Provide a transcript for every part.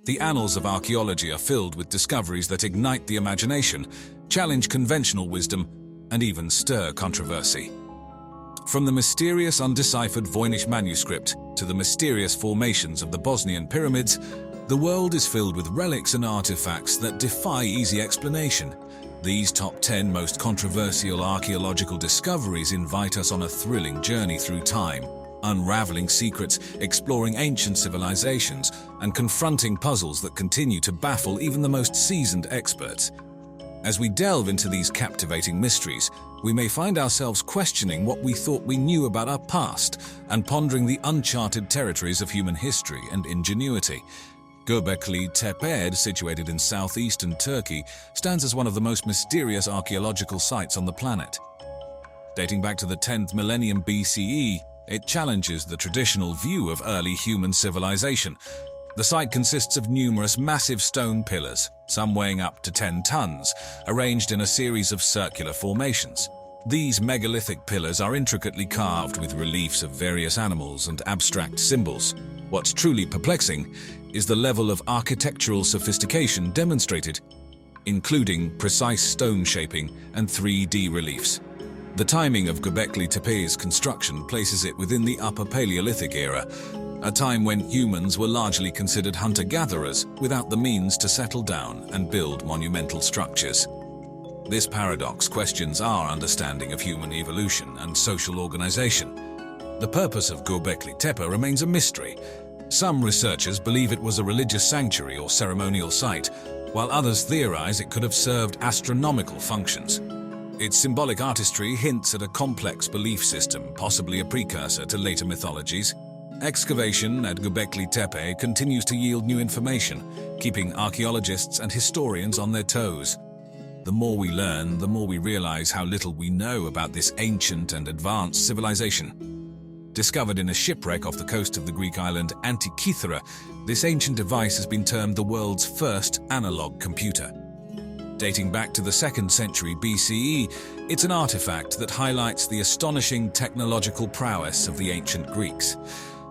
The annals of archaeology are filled with discoveries that ignite the imagination, challenge conventional wisdom, and even stir controversy. From the mysterious undeciphered Voynich manuscript to the mysterious formations of the Bosnian pyramids, the world is filled with relics and artifacts that defy easy explanation. These top 10 most controversial archaeological discoveries invite us on a thrilling journey through time, unraveling secrets, exploring ancient civilizations, and confronting puzzles that continue to baffle even the most seasoned experts. As we delve into these captivating mysteries, we may find ourselves questioning what we thought we knew about our past and pondering the uncharted territories of human history and ingenuity. Göbekli Tepe, situated in southeastern Turkey, stands as one of the most mysterious archaeological sites on the planet. Dating back to the 10th millennium BCE, it challenges the traditional view of early human civilization. The site consists of numerous massive stone pillars, some weighing up to 10 tons, arranged in a series of circular formations. These megalithic pillars are intricately carved with reliefs of various animals and abstract symbols. What's truly perplexing is the level of architectural sophistication demonstrated, including precise stone shaping and 3D reliefs. The timing of Göbekli Tepe's construction places it within the Upper Paleolithic era, a time when humans were largely considered hunter-gatherers without the means to settle down and build monumental structures. This paradox questions our understanding of human evolution and social organization. The purpose of Göbekli Tepe remains a mystery. Some researchers believe it was a religious sanctuary or ceremonial site, while others theorize it could have served astronomical functions. Its symbolic artistry hints at a complex belief system, possibly a precursor to later mythologies. Excavation at Göbekli Tepe continues to yield new information, keeping archaeologists and historians on their toes. The more we learn, the more we realize how little we know about this ancient and advanced civilization. Discovered in a shipwreck off the coast of the Greek island Antikythera, this ancient device has been termed the world's first analog computer. Dating back to the 2nd century BCE, it's an artifact that highlights the astonishing technological prowess of the ancient Greeks.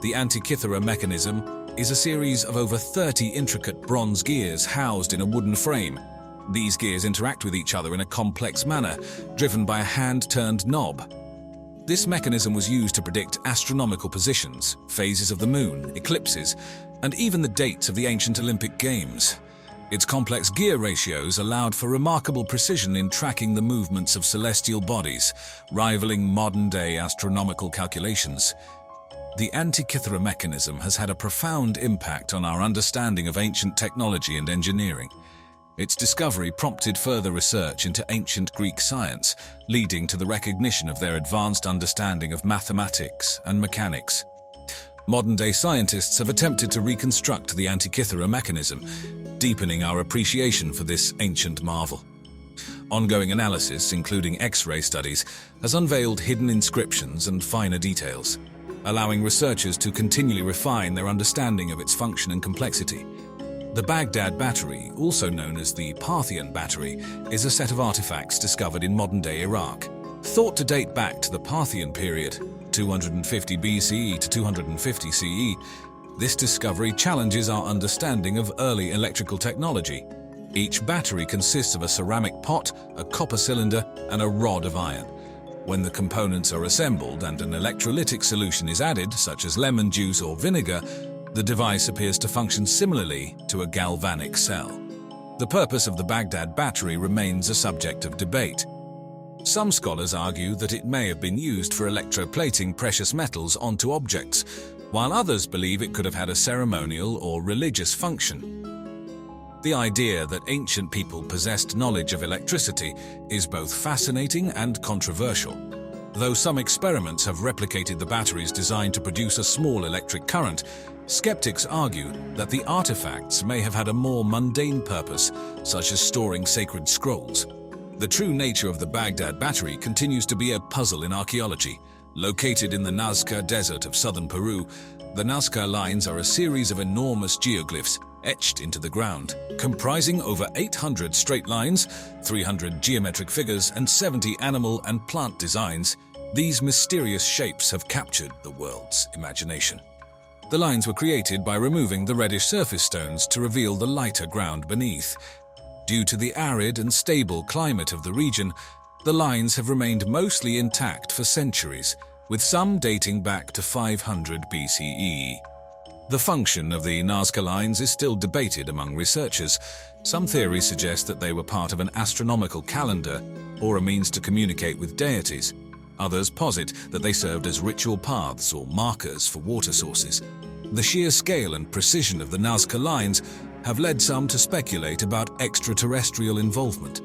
The Antikythera mechanism is a series of over 30 intricate bronze gears housed in a wooden frame. These gears interact with each other in a complex manner, driven by a hand-turned knob. This mechanism was used to predict astronomical positions, phases of the moon, eclipses, and even the dates of the ancient Olympic Games. Its complex gear ratios allowed for remarkable precision in tracking the movements of celestial bodies, rivaling modern-day astronomical calculations. The Antikythera mechanism has had a profound impact on our understanding of ancient technology and engineering. Its discovery prompted further research into ancient Greek science, leading to the recognition of their advanced understanding of mathematics and mechanics. Modern-day scientists have attempted to reconstruct the Antikythera mechanism, deepening our appreciation for this ancient marvel. Ongoing analysis, including X-ray studies, has unveiled hidden inscriptions and finer details, allowing researchers to continually refine their understanding of its function and complexity. The Baghdad Battery, also known as the Parthian Battery, is a set of artifacts discovered in modern-day Iraq. Thought to date back to the Parthian period, 250 BCE to 250 CE, this discovery challenges our understanding of early electrical technology. Each battery consists of a ceramic pot, a copper cylinder, and a rod of iron. When the components are assembled and an electrolytic solution is added, such as lemon juice or vinegar, the device appears to function similarly to a galvanic cell. The purpose of the Baghdad Battery remains a subject of debate. Some scholars argue that it may have been used for electroplating precious metals onto objects, while others believe it could have had a ceremonial or religious function. The idea that ancient people possessed knowledge of electricity is both fascinating and controversial. Though some experiments have replicated the batteries designed to produce a small electric current, skeptics argue that the artifacts may have had a more mundane purpose, such as storing sacred scrolls. The true nature of the Baghdad Battery continues to be a puzzle in archaeology. Located in the Nazca Desert of southern Peru, the Nazca lines are a series of enormous geoglyphs etched into the ground, comprising over 800 straight lines, 300 geometric figures, and 70 animal and plant designs. These mysterious shapes have captured the world's imagination. The lines were created by removing the reddish surface stones to reveal the lighter ground beneath. Due to the arid and stable climate of the region, the lines have remained mostly intact for centuries, with some dating back to 500 BCE. The function of the Nazca Lines is still debated among researchers. Some theories suggest that they were part of an astronomical calendar or a means to communicate with deities. Others posit that they served as ritual paths or markers for water sources. The sheer scale and precision of the Nazca Lines have led some to speculate about extraterrestrial involvement.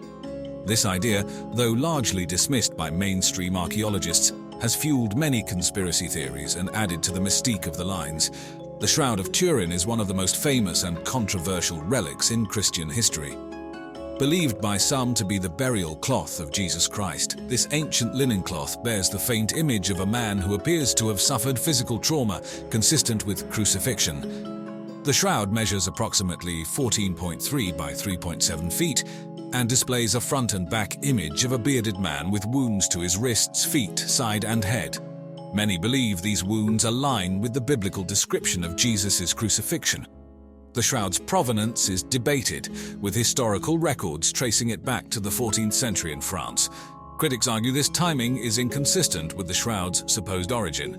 This idea, though largely dismissed by mainstream archaeologists, has fueled many conspiracy theories and added to the mystique of the lines. The Shroud of Turin is one of the most famous and controversial relics in Christian history. Believed by some to be the burial cloth of Jesus Christ, this ancient linen cloth bears the faint image of a man who appears to have suffered physical trauma consistent with crucifixion. The shroud measures approximately 14.3 by 3.7 feet and displays a front and back image of a bearded man with wounds to his wrists, feet, side, and head. Many believe these wounds align with the biblical description of Jesus' crucifixion. The shroud's provenance is debated, with historical records tracing it back to the 14th century in France. Critics argue this timing is inconsistent with the shroud's supposed origin,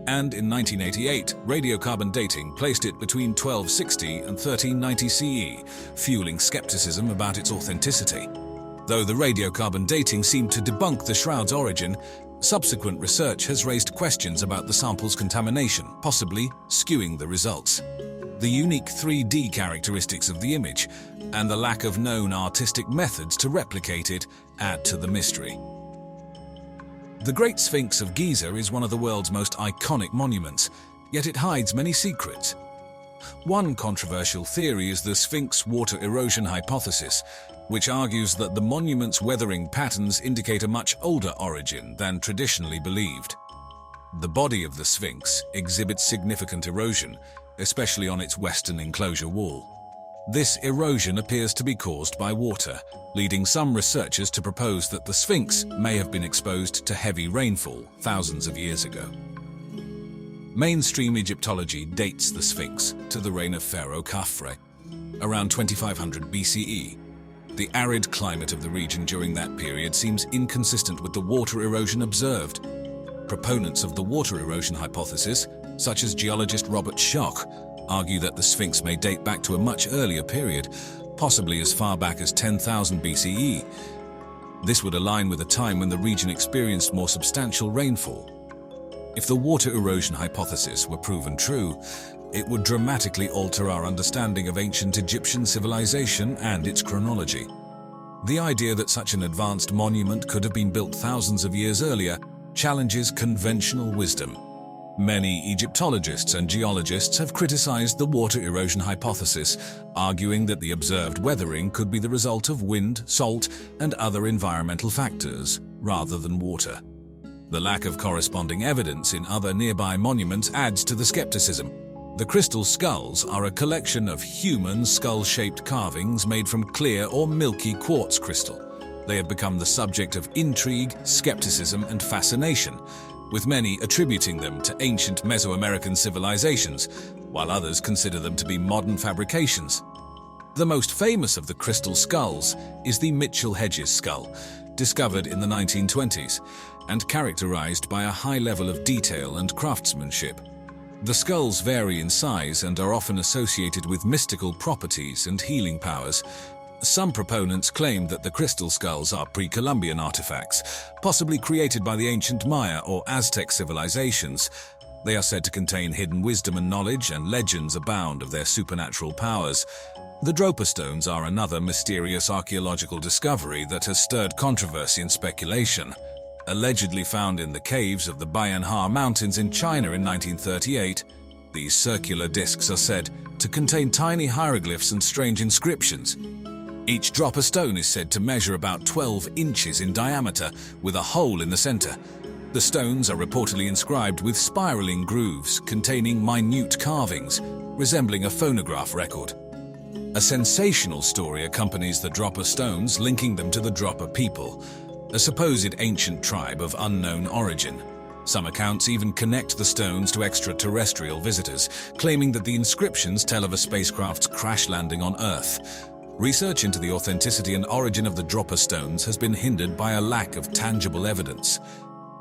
and in 1988, radiocarbon dating placed it between 1260 and 1390 CE, fueling skepticism about its authenticity. Though the radiocarbon dating seemed to debunk the shroud's origin, subsequent research has raised questions about the sample's contamination, possibly skewing the results. The unique 3D characteristics of the image and the lack of known artistic methods to replicate it add to the mystery. The Great Sphinx of Giza is one of the world's most iconic monuments, yet it hides many secrets. One controversial theory is the Sphinx water erosion hypothesis, which argues that the monument's weathering patterns indicate a much older origin than traditionally believed. The body of the Sphinx exhibits significant erosion, especially on its western enclosure wall. This erosion appears to be caused by water, leading some researchers to propose that the Sphinx may have been exposed to heavy rainfall thousands of years ago. Mainstream Egyptology dates the Sphinx to the reign of Pharaoh Khafre, around 2500 BCE. The arid climate of the region during that period seems inconsistent with the water erosion observed. Proponents of the water erosion hypothesis, such as geologist Robert Schoch, argue that the Sphinx may date back to a much earlier period, possibly as far back as 10,000 BCE. This would align with a time when the region experienced more substantial rainfall. If the water erosion hypothesis were proven true, it would dramatically alter our understanding of ancient Egyptian civilization and its chronology. The idea that such an advanced monument could have been built thousands of years earlier challenges conventional wisdom. Many Egyptologists and geologists have criticized the water erosion hypothesis, arguing that the observed weathering could be the result of wind, salt, and other environmental factors, rather than water. The lack of corresponding evidence in other nearby monuments adds to the skepticism. The crystal skulls are a collection of human skull-shaped carvings made from clear or milky quartz crystal. They have become the subject of intrigue, skepticism, and fascination, with many attributing them to ancient Mesoamerican civilizations, while others consider them to be modern fabrications. The most famous of the crystal skulls is the Mitchell-Hedges skull, discovered in the 1920s, and characterized by a high level of detail and craftsmanship. The skulls vary in size and are often associated with mystical properties and healing powers. Some proponents claim that the crystal skulls are pre-Columbian artifacts, possibly created by the ancient Maya or Aztec civilizations. They are said to contain hidden wisdom and knowledge, and legends abound of their supernatural powers. The Dropa stones are another mysterious archaeological discovery that has stirred controversy and speculation. Allegedly found in the caves of the Bayanhar Mountains in China in 1938, these circular discs are said to contain tiny hieroglyphs and strange inscriptions. Each Dropa stone is said to measure about 12 inches in diameter, with a hole in the center. The stones are reportedly inscribed with spiraling grooves containing minute carvings, resembling a phonograph record. A sensational story accompanies the Dropa stones, linking them to the Dropa people, a supposed ancient tribe of unknown origin. Some accounts even connect the stones to extraterrestrial visitors, claiming that the inscriptions tell of a spacecraft's crash landing on Earth. Research into the authenticity and origin of the dropper stones has been hindered by a lack of tangible evidence.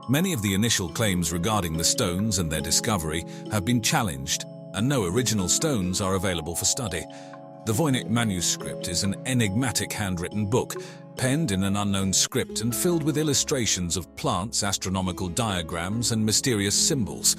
Many of the initial claims regarding the stones and their discovery have been challenged, and no original stones are available for study. The Voynich manuscript is an enigmatic handwritten book, penned in an unknown script and filled with illustrations of plants, astronomical diagrams, and mysterious symbols.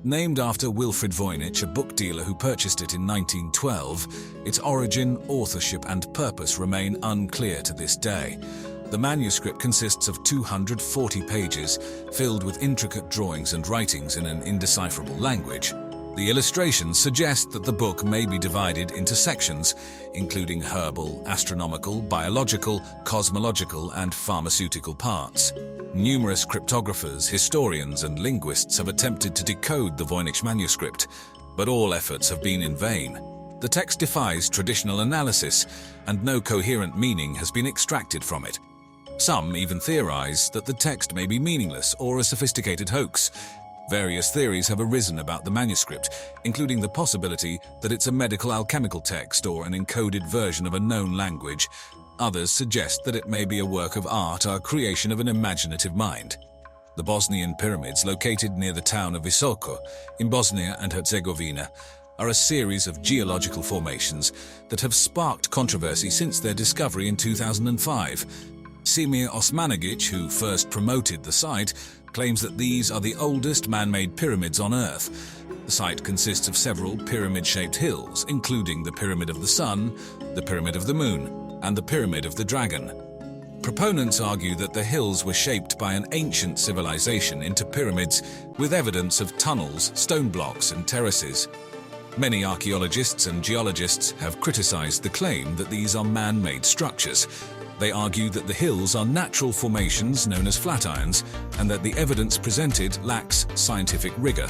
Named after Wilfrid Voynich, a book dealer who purchased it in 1912, its origin, authorship, and purpose remain unclear to this day. The manuscript consists of 240 pages, filled with intricate drawings and writings in an indecipherable language. The illustrations suggest that the book may be divided into sections, including herbal, astronomical, biological, cosmological, and pharmaceutical parts. Numerous cryptographers, historians, and linguists have attempted to decode the Voynich manuscript, but all efforts have been in vain. The text defies traditional analysis, and no coherent meaning has been extracted from it. Some even theorize that the text may be meaningless or a sophisticated hoax. Various theories have arisen about the manuscript, including the possibility that it's a medical alchemical text or an encoded version of a known language. Others suggest that it may be a work of art or a creation of an imaginative mind. The Bosnian pyramids, located near the town of Visoko, in Bosnia and Herzegovina, are a series of geological formations that have sparked controversy since their discovery in 2005. Semir Osmanagic, who first promoted the site, claims that these are the oldest man-made pyramids on Earth. The site consists of several pyramid-shaped hills, including the Pyramid of the Sun, the Pyramid of the Moon, and the Pyramid of the Dragon. Proponents argue that the hills were shaped by an ancient civilization into pyramids, with evidence of tunnels, stone blocks, and terraces. Many archaeologists and geologists have criticized the claim that these are man-made structures. They argue that the hills are natural formations known as flatirons, and that the evidence presented lacks scientific rigor.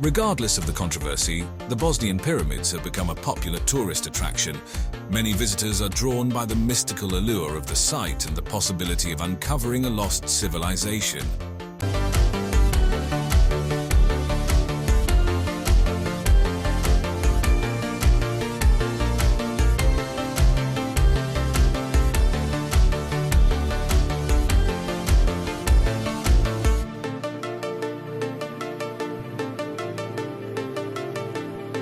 Regardless of the controversy, the Bosnian pyramids have become a popular tourist attraction. Many visitors are drawn by the mystical allure of the site and the possibility of uncovering a lost civilization.